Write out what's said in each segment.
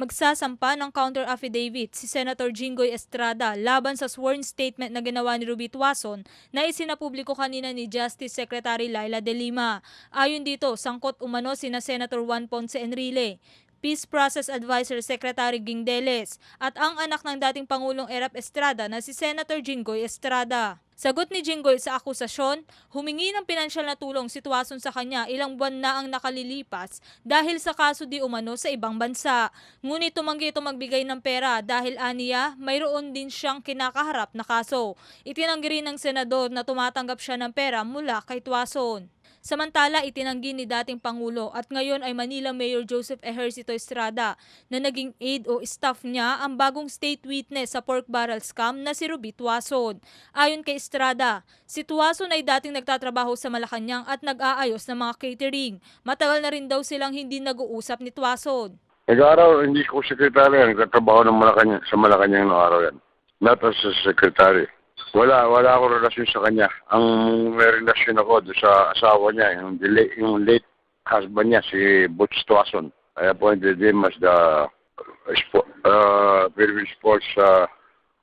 Magsasampa ng counter affidavit si Senator Jinggoy Estrada laban sa sworn statement na ginawa ni Ruby Tuason na isinapubliko kanina ni Justice Secretary Laila De Lima. Ayon dito, sangkot umano sina Senator Juan Ponce Enrile, Peace Process Advisor Secretary Guingdeles at ang anak ng dating Pangulong Erap Estrada na si Senator Jinggoy Estrada. Sagot ni Jinggoy sa akusasyon, humingi ng pinansyal na tulong si Tuason sa kanya ilang buwan na ang nakalilipas dahil sa kaso di umano sa ibang bansa. Ngunit tumanggi ito magbigay ng pera dahil aniya mayroon din siyang kinakaharap na kaso. Itinanggi rin ng senador na tumatanggap siya ng pera mula kay Tuason. Samantala, itinanggi ni dating Pangulo at ngayon ay Manila Mayor Joseph Ejercito Estrada na naging aide o staff niya ang bagong state witness sa pork barrel scam na si Ruby Tuason. Ayon kay Estrada, si Tuason ay dating nagtatrabaho sa Malacanang at nag-aayos ng mga catering. Matagal na rin daw silang hindi nag-uusap ni Tuason. Nag-araw, hindi ko sekretary, nagtatrabaho ng Malacanang, sa Malacanang noong araw yan. Not as a secretary. Wala akong relasyon sa kanya. Ang may relasyon ako doon sa asawa niya, yung late husband niya, si Butch Tuason. I appointed him as the Philippine Sports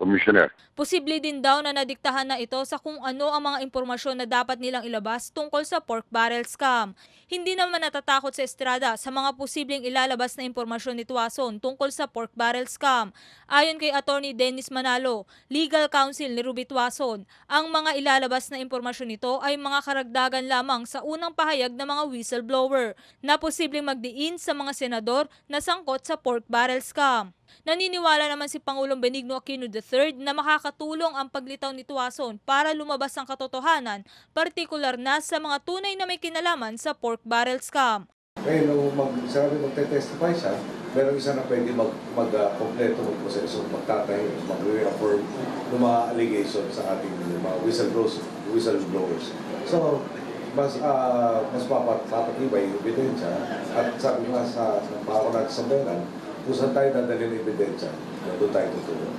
Commissioner. Posible din daw na nadiktahan na ito sa kung ano ang mga impormasyon na dapat nilang ilabas tungkol sa pork barrel scam. Hindi naman natatakot sa Estrada sa mga posibleng ilalabas na impormasyon ni Tuason tungkol sa pork barrel scam. Ayon kay Attorney Dennis Manalo, legal counsel ni Ruby Tuason, ang mga ilalabas na impormasyon nito ay mga karagdagan lamang sa unang pahayag ng mga whistleblower na posibleng magdiin sa mga senador na sangkot sa pork barrel scam. Naniniwala naman si Pangulong Benigno Aquino III na makakatulong ang paglitaw ni Tuason para lumabas ang katotohanan, partikular na sa mga tunay na may kinalaman sa pork barrel scam. Ngayon, nung magte-testify siya, meron isa na pwede mag-kompleto, mag-proseso, magtatayo, mag-reaffirm ng mga allegations sa ating mga whistleblowers. So, mas papatibay yung ebidensya at sabi nga sa pako natin sa Benan, kung saan tayo dadalhin ng ebidensya, doon tayo tutulong.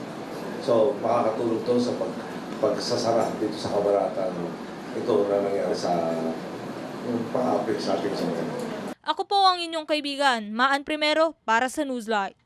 So, makakatulong to sa pagsasara dito sa kabaratan ito na nangyari sa pang-apit sa ating sa mga. Ako po ang inyong kaibigan, Maan Primero para sa Newslight.